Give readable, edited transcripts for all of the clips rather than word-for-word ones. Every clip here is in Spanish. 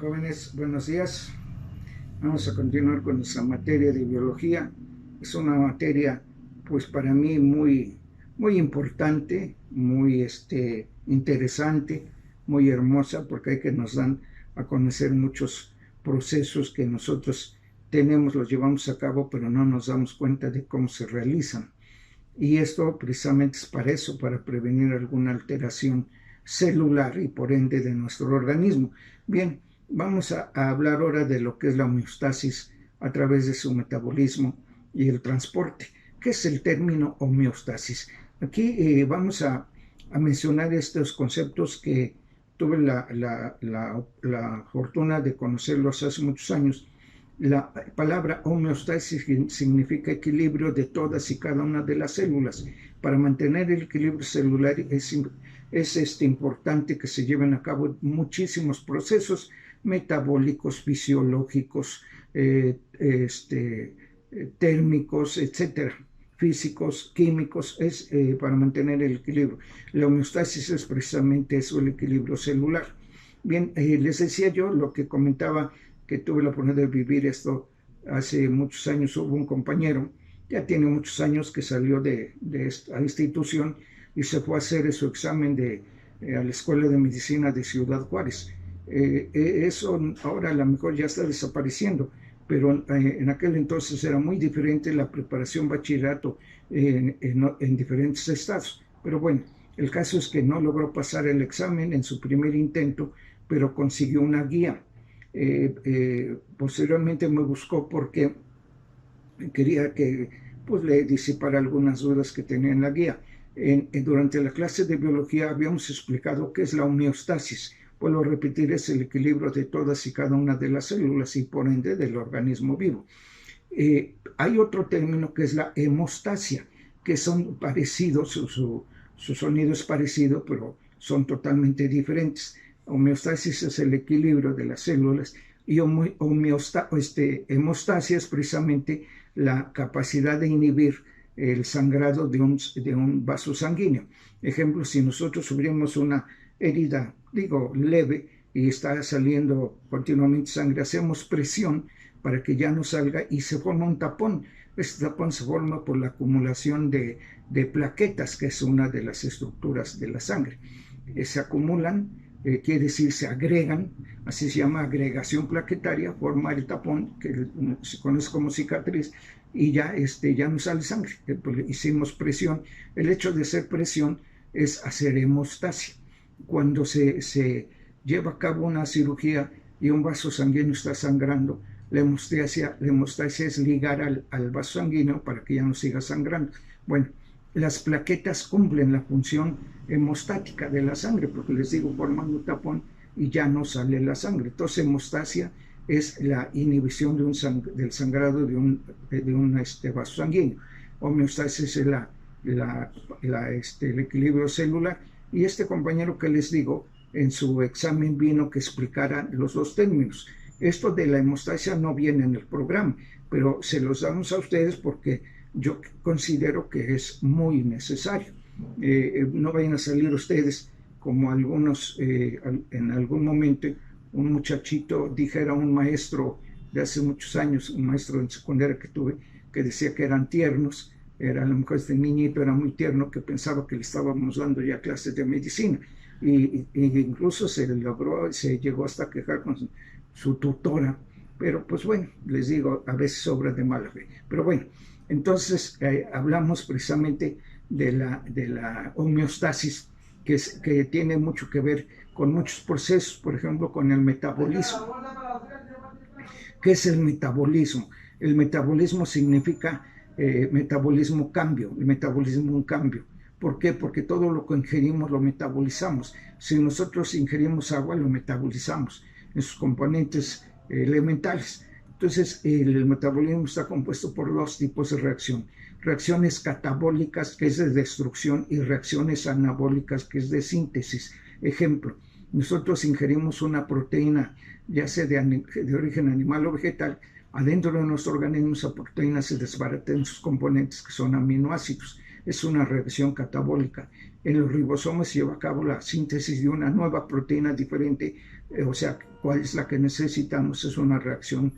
Jóvenes, buenos días. Vamos a continuar con nuestra materia de biología. Es una materia, pues para mí muy importante, muy interesante, muy hermosa, porque hay que nos dan a conocer muchos procesos que nosotros tenemos, los llevamos a cabo, pero no nos damos cuenta de cómo se realizan. Y esto precisamente es para eso, para prevenir alguna alteración celular y por ende de nuestro organismo. Bien, vamos a hablar ahora de lo que es la homeostasis a través de su metabolismo y el transporte. ¿Qué es el término homeostasis? Aquí vamos a mencionar estos conceptos que tuve la fortuna de conocerlos hace muchos años. La palabra homeostasis significa equilibrio de todas y cada una de las células. Para mantener el equilibrio celular es importante que se lleven a cabo muchísimos procesos metabólicos, fisiológicos, térmicos, etcétera, físicos, químicos, para mantener el equilibrio. La homeostasis es precisamente eso, el equilibrio celular. Bien, les decía yo lo que comentaba, que tuve la oportunidad de vivir esto hace muchos años. Hubo un compañero, ya tiene muchos años, que salió de esta institución y se fue a hacer su examen a la Escuela de Medicina de Ciudad Juárez. Eso ahora a lo mejor ya está desapareciendo, pero en aquel entonces era muy diferente la preparación bachillerato en diferentes estados. Pero bueno, el caso es que no logró pasar el examen en su primer intento, pero consiguió una guía. Posteriormente me buscó porque quería que pues, le disipara algunas dudas que tenía en la guía. Durante la clase de biología habíamos explicado qué es la homeostasis. Vuelvo a repetir, es el equilibrio de todas y cada una de las células y por ende del organismo vivo. Hay otro término que es la hemostasia, que son parecidos, su sonido es parecido, pero son totalmente diferentes. Homeostasis es el equilibrio de las células y hemostasia es precisamente la capacidad de inhibir el sangrado de un vaso sanguíneo. Ejemplo, si nosotros sufrimos una herida, digo, leve, y está saliendo continuamente sangre, hacemos presión para que ya no salga y se forma un tapón. Este tapón se forma por la acumulación de plaquetas, que es una de las estructuras de la sangre. Se acumulan, quiere decir se agregan, así se llama agregación plaquetaria, forma el tapón que se conoce como cicatriz y ya no sale sangre. Hicimos presión. El hecho de hacer presión es hacer hemostasia. Cuando se lleva a cabo una cirugía y un vaso sanguíneo está sangrando, la hemostasia es ligar al vaso sanguíneo para que ya no siga sangrando. Bueno, las plaquetas cumplen la función hemostática de la sangre, porque les digo, forman un tapón y ya no sale la sangre. Entonces, hemostasia es la inhibición del sangrado de un vaso sanguíneo. Homeostasis es el equilibrio celular. Y este compañero que les digo, en su examen vino que explicara los dos términos. Esto de la hemostasia no viene en el programa, pero se los damos a ustedes porque yo considero que es muy necesario. No vayan a salir ustedes como algunos, en algún momento, un muchachito dijera a un maestro de hace muchos años, un maestro en secundaria que tuve, que decía que eran tiernos. A lo mejor este niñito era muy tierno, que pensaba que le estábamos dando ya clases de medicina. Y incluso se llegó hasta a quejar con su tutora. Pero pues bueno, les digo, a veces obra de mala fe. Pero bueno, entonces hablamos precisamente de la homeostasis, que tiene mucho que ver con muchos procesos, por ejemplo, con el metabolismo. ¿Qué es el metabolismo? El metabolismo significa metabolismo cambio, el metabolismo un cambio. ¿Por qué? Porque todo lo que ingerimos lo metabolizamos. Si nosotros ingerimos agua, lo metabolizamos en sus componentes elementales. Entonces, el metabolismo está compuesto por dos tipos de reacción. Reacciones catabólicas, que es de destrucción, y reacciones anabólicas, que es de síntesis. Ejemplo, nosotros ingerimos una proteína, ya sea de origen animal o vegetal. Adentro de nuestro organismo esa proteína se desbarata en sus componentes, que son aminoácidos. Es una reacción catabólica. En los ribosomas se lleva a cabo la síntesis de una nueva proteína diferente o sea, cuál es la que necesitamos, es una reacción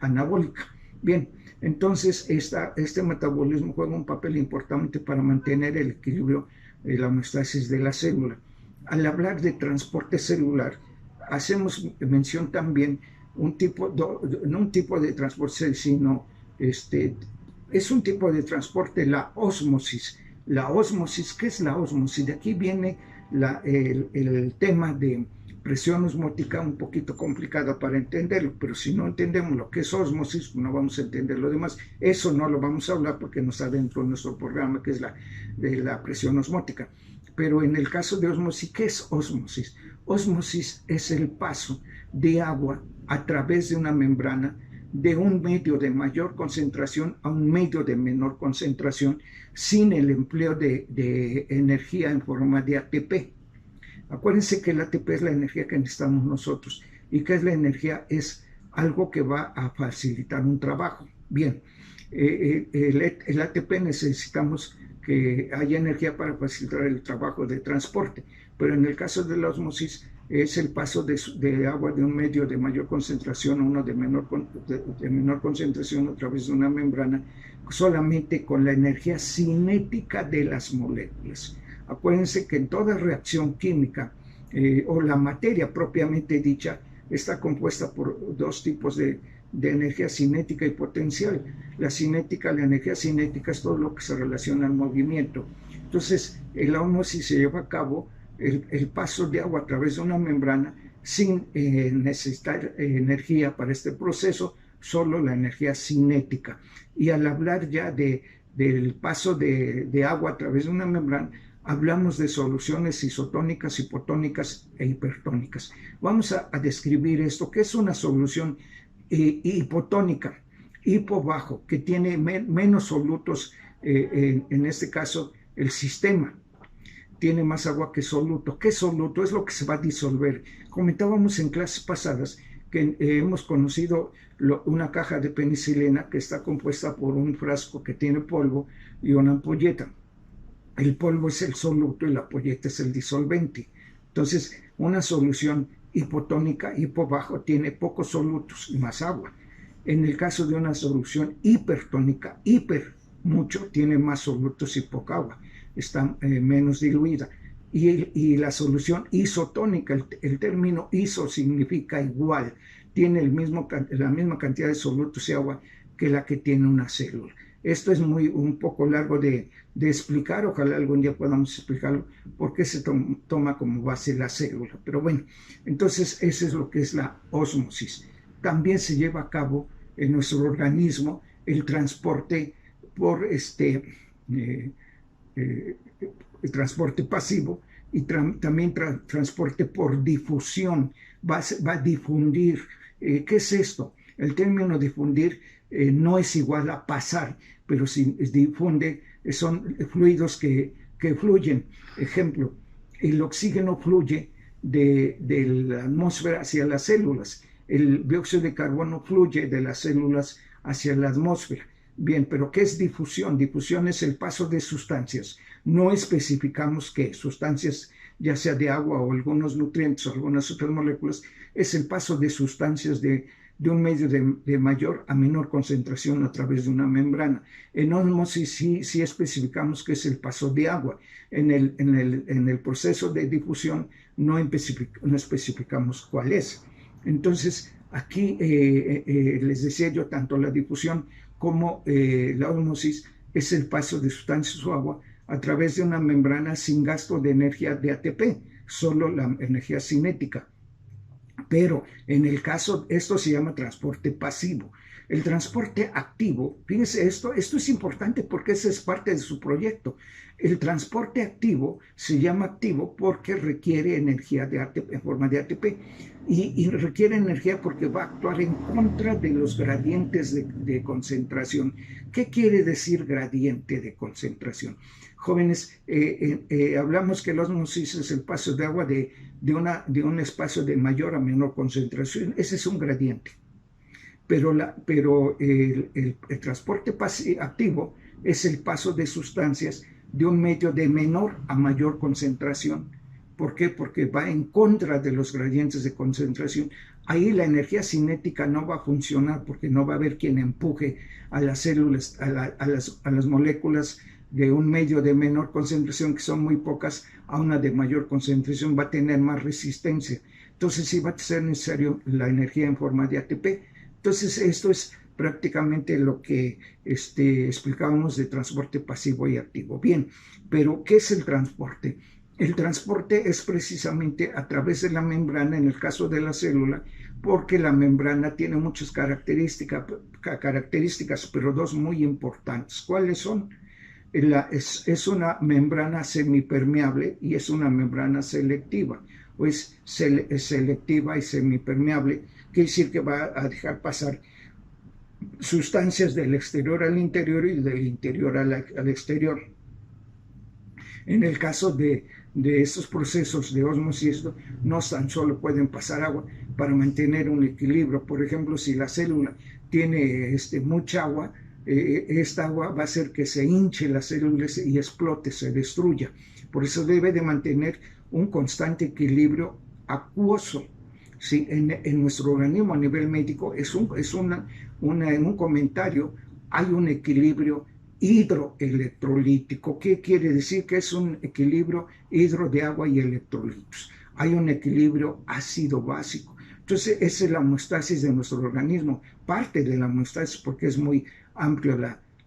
anabólica. Bien, entonces este metabolismo juega un papel importante para mantener el equilibrio de la homeostasis de la célula. Al hablar de transporte celular, hacemos mención también no un tipo de transporte, sino es un tipo de transporte, la ósmosis. La ósmosis, ¿qué es la ósmosis? De aquí viene el tema de presión osmótica, un poquito complicada para entenderlo, pero si no entendemos lo que es ósmosis, no vamos a entender lo demás. Eso no lo vamos a hablar porque no está dentro de nuestro programa, que es de la presión osmótica. Pero en el caso de ósmosis, ¿qué es ósmosis? Ósmosis es el paso de agua a través de una membrana de un medio de mayor concentración a un medio de menor concentración sin el empleo de energía en forma de ATP. Acuérdense que el ATP es la energía que necesitamos nosotros y que es la energía, es algo que va a facilitar un trabajo. Bien, el ATP necesitamos que haya energía para facilitar el trabajo de transporte, pero en el caso de la ósmosis es el paso de agua de un medio de mayor concentración a uno de menor concentración a través de una membrana, solamente con la energía cinética de las moléculas. Acuérdense que en toda reacción química o la materia propiamente dicha está compuesta por dos tipos de energía cinética y potencial. La energía cinética es todo lo que se relaciona al movimiento. Entonces, la ósmosis se lleva a cabo el paso de agua a través de una membrana sin necesitar energía para este proceso, solo la energía cinética. Y al hablar ya del paso de agua a través de una membrana, hablamos de soluciones isotónicas, hipotónicas e hipertónicas. Vamos a describir esto, que es una solución hipotónica, hipo bajo, que tiene menos solutos, en este caso el sistema tiene más agua que soluto. ¿Qué soluto? Es lo que se va a disolver. Comentábamos en clases pasadas que hemos conocido una caja de penicilina que está compuesta por un frasco que tiene polvo y una ampolleta. El polvo es el soluto y la ampolleta es el disolvente. Entonces, una solución hipotónica, hipo bajo, tiene pocos solutos y más agua. En el caso de una solución hipertónica, hiper mucho, tiene más solutos y poca agua. Está menos diluida. Y la solución isotónica, el término iso significa igual, tiene la misma cantidad de solutos y agua que la que tiene una célula. Esto es un poco largo de explicar, ojalá algún día podamos explicarlo, por qué se toma como base la célula. Pero bueno, entonces eso es lo que es la ósmosis. También se lleva a cabo en nuestro organismo el transporte por el transporte pasivo y también transporte por difusión. Va a difundir. ¿Qué es esto? El término difundir no es igual a pasar, pero si difunde son fluidos que fluyen. Ejemplo, el oxígeno fluye de la atmósfera hacia las células. El dióxido de carbono fluye de las células hacia la atmósfera. Bien, pero ¿qué es difusión? Difusión es el paso de sustancias. No especificamos qué sustancias, ya sea de agua o algunos nutrientes o algunas otras moléculas, es el paso de sustancias de un medio de mayor a menor concentración a través de una membrana. En ósmosis sí especificamos que es el paso de agua. En el proceso de difusión no especificamos cuál es. Entonces, aquí les decía yo, tanto la difusión como la ósmosis es el paso de sustancias o agua a través de una membrana sin gasto de energía de ATP, solo la energía cinética. Pero en el caso, esto se llama transporte pasivo. El transporte activo, fíjense esto es importante porque esa es parte de su proyecto. El transporte activo se llama activo porque requiere energía de ATP, en forma de ATP y requiere energía porque va a actuar en contra de los gradientes de concentración. ¿Qué quiere decir gradiente de concentración? Jóvenes, hablamos que la ósmosis es el paso de agua de un espacio de mayor a menor concentración. Ese es un gradiente. Pero el transporte activo es el paso de sustancias de un medio de menor a mayor concentración ¿Por qué? Porque va en contra de los gradientes de concentración. Ahí la energía cinética no va a funcionar porque no va a haber quien empuje a las células, a las moléculas de un medio de menor concentración, que son muy pocas, a una de mayor concentración, va a tener más resistencia. Entonces sí va a ser necesario la energía en forma de ATP. Entonces esto es prácticamente lo que explicábamos de transporte pasivo y activo. Bien, pero ¿qué es el transporte? El transporte es precisamente a través de la membrana, en el caso de la célula, porque la membrana tiene muchas características, pero dos muy importantes. ¿Cuáles son? Es una membrana semipermeable y es una membrana selectiva. O es selectiva y semipermeable, quiere decir que va a dejar pasar sustancias del exterior al interior y del interior al exterior. En el caso de estos procesos de ósmosis, no tan solo pueden pasar agua para mantener un equilibrio. Por ejemplo, si la célula tiene mucha agua, esta agua va a hacer que se hinche las células y explote, se destruya. Por eso debe de mantener un constante equilibrio acuoso. Sí, en nuestro organismo a nivel médico en un comentario hay un equilibrio hidroelectrolítico. ¿Qué quiere decir? Que es un equilibrio hidro de agua y electrolitos. Hay un equilibrio ácido básico. Entonces, esa es la homeostasis de nuestro organismo, parte de la homeostasis, porque es muy amplio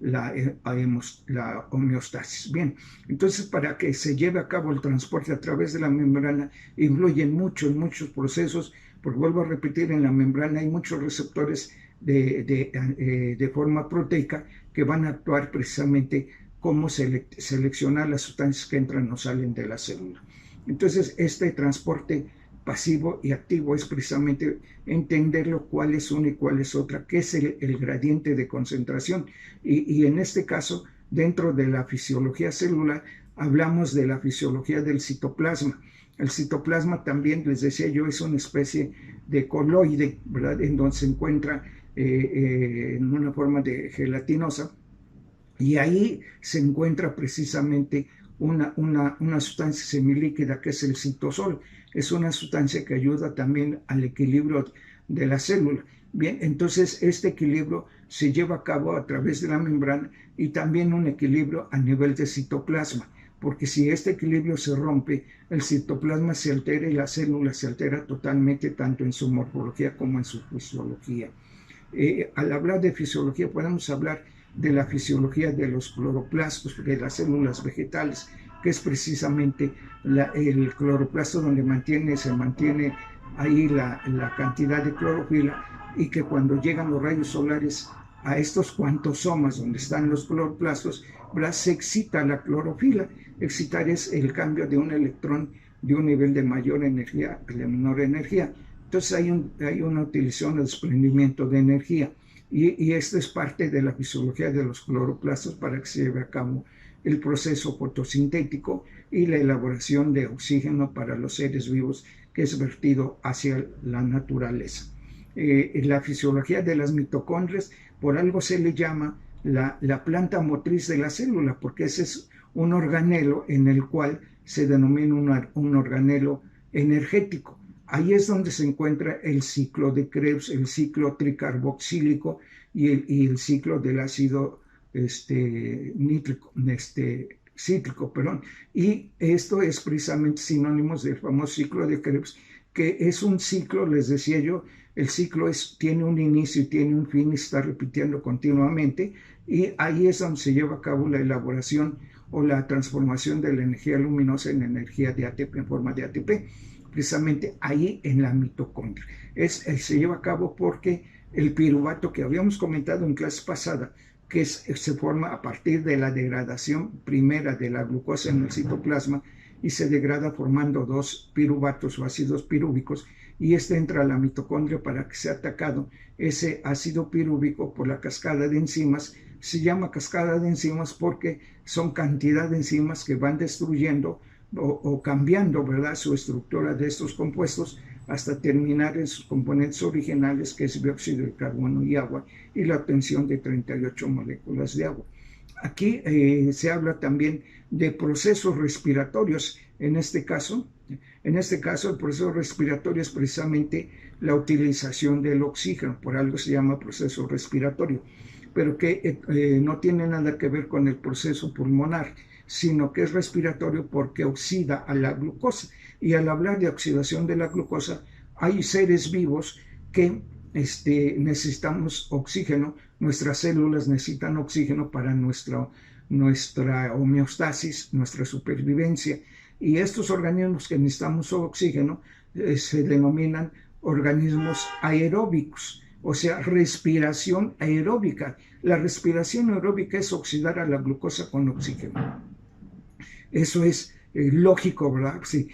la homeostasis. Bien, entonces para que se lleve a cabo el transporte a través de la membrana, influyen mucho en muchos procesos, porque vuelvo a repetir, en la membrana hay muchos receptores de forma proteica que van a actuar precisamente como seleccionar las sustancias que entran o salen de la célula. Entonces, este transporte pasivo y activo es precisamente entenderlo, cuál es una y cuál es otra, qué es el gradiente de concentración. Y en este caso, dentro de la fisiología celular, hablamos de la fisiología del citoplasma. El citoplasma también, les decía yo, es una especie de coloide, ¿verdad? En donde se encuentra en una forma de gelatinosa, y ahí se encuentra precisamente una sustancia semilíquida que es el citosol. Es una sustancia que ayuda también al equilibrio de la célula. Bien, entonces este equilibrio se lleva a cabo a través de la membrana y también un equilibrio a nivel de citoplasma, porque si este equilibrio se rompe, el citoplasma se altera y la célula se altera totalmente, tanto en su morfología como en su fisiología. Al hablar de fisiología podemos hablar de la fisiología de los cloroplastos, de las células vegetales, que es precisamente el cloroplasto donde se mantiene ahí la cantidad de clorofila, y que cuando llegan los rayos solares a estos cuantosomas donde están los cloroplastos, se excita la clorofila. Excitar es el cambio de un electrón de un nivel de mayor energía a de menor energía. Entonces hay una utilización o desprendimiento de energía, y esto es parte de la fisiología de los cloroplastos para que se lleve a cabo el proceso fotosintético y la elaboración de oxígeno para los seres vivos, que es vertido hacia la naturaleza. La fisiología de las mitocondrias, por algo se le llama la planta motriz de la célula, porque ese es un organelo en el cual se denomina un organelo energético. Ahí es donde se encuentra el ciclo de Krebs, el ciclo tricarboxílico y el ciclo del ácido cítrico. Y esto es precisamente sinónimos del famoso ciclo de Krebs, que es un ciclo, les decía yo, el ciclo tiene un inicio y tiene un fin y se está repitiendo continuamente, y ahí es donde se lleva a cabo la elaboración o la transformación de la energía luminosa en energía de ATP, en forma de ATP. Precisamente ahí en la mitocondria. Se lleva a cabo porque el piruvato que habíamos comentado en clase pasada, que se forma a partir de la degradación primera de la glucosa en el citoplasma, y se degrada formando dos piruvatos o ácidos pirúvicos, y entra a la mitocondria para que sea atacado ese ácido pirúvico por la cascada de enzimas. Se llama cascada de enzimas porque son cantidad de enzimas que van destruyendo o cambiando, ¿verdad?, su estructura de estos compuestos hasta terminar en sus componentes originales, que es dióxido de carbono y agua, y la obtención de 38 moléculas de agua. Aquí se habla también de procesos respiratorios. En este caso, En este caso, el proceso respiratorio es precisamente la utilización del oxígeno, por algo se llama proceso respiratorio, pero que no tiene nada que ver con el proceso pulmonar, sino que es respiratorio porque oxida a la glucosa. Y al hablar de oxidación de la glucosa, hay seres vivos que necesitamos oxígeno, nuestras células necesitan oxígeno para nuestra homeostasis, nuestra supervivencia. Y estos organismos que necesitamos oxígeno se denominan organismos aeróbicos, o sea, respiración aeróbica. La respiración aeróbica es oxidar a la glucosa con oxígeno. Eso es lógico, ¿verdad? Sí.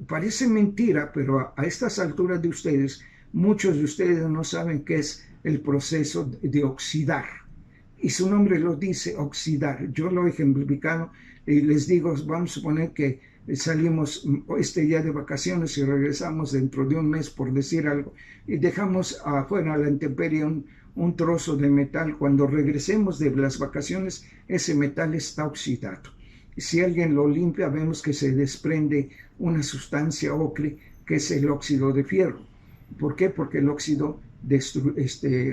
Parece mentira, pero a estas alturas de ustedes, muchos de ustedes no saben qué es el proceso de oxidar. Y su nombre lo dice, oxidar. Yo lo he ejemplificado y les digo, vamos a suponer que salimos este día de vacaciones y regresamos dentro de un mes, por decir algo, y dejamos afuera a la intemperie un trozo de metal. Cuando regresemos de las vacaciones, ese metal está oxidado. Si alguien lo limpia, vemos que se desprende una sustancia ocre que es el óxido de fierro. ¿Por qué? Porque el óxido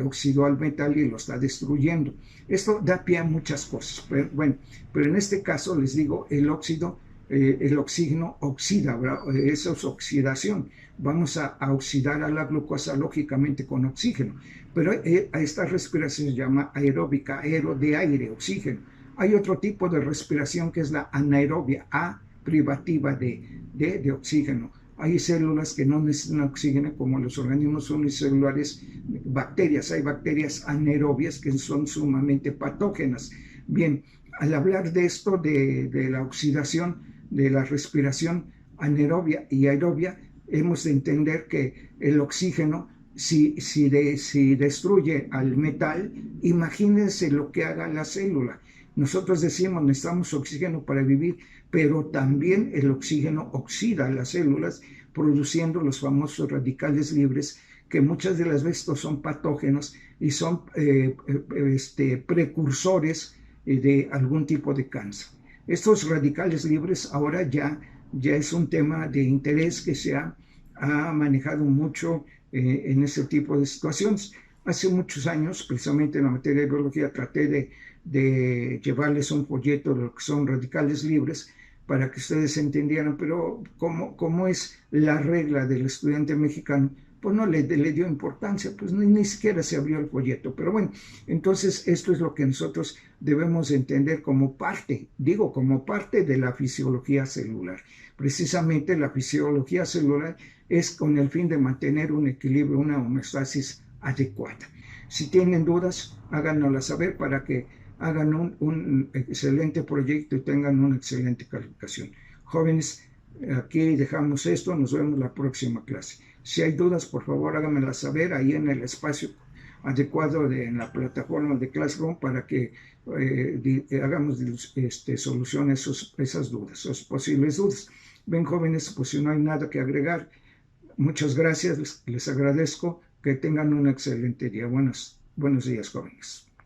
oxidó al metal y lo está destruyendo. Esto da pie a muchas cosas. Pero en este caso les digo, el oxígeno oxida, ¿verdad? Eso es oxidación. Vamos a oxidar a la glucosa lógicamente con oxígeno. Pero a esta respiración se llama aeróbica, aero de aire, oxígeno. Hay otro tipo de respiración que es la anaerobia, A privativa de oxígeno. Hay células que no necesitan oxígeno, como los organismos unicelulares, bacterias. Hay bacterias anaerobias que son sumamente patógenas. Bien, al hablar de esto, de la oxidación, de la respiración anaerobia y aerobia, hemos de entender que el oxígeno, si destruye al metal, imagínense lo que haga la célula. Nosotros decimos necesitamos oxígeno para vivir, pero también el oxígeno oxida las células, produciendo los famosos radicales libres, que muchas de las veces son patógenos y son precursores de algún tipo de cáncer. Estos radicales libres ahora ya es un tema de interés que se ha manejado mucho en ese tipo de situaciones. Hace muchos años, precisamente en la materia de biología, traté de llevarles un folleto de lo que son radicales libres para que ustedes entendieran, pero como es la regla del estudiante mexicano, pues no le dio importancia, pues ni siquiera se abrió el folleto. Pero bueno, entonces esto es lo que nosotros debemos entender como parte de la fisiología celular. Precisamente la fisiología celular es con el fin de mantener un equilibrio, una homeostasis adecuada. Si tienen dudas, háganoslas saber para que hagan un excelente proyecto y tengan una excelente calificación. Jóvenes, aquí dejamos esto, nos vemos la próxima clase. Si hay dudas, por favor, háganmelas saber ahí en el espacio adecuado en la plataforma de Classroom para que hagamos solución a esas dudas, esas posibles dudas. Ven, jóvenes, pues si no hay nada que agregar, muchas gracias, les agradezco, que tengan un excelente día. Buenos días, jóvenes.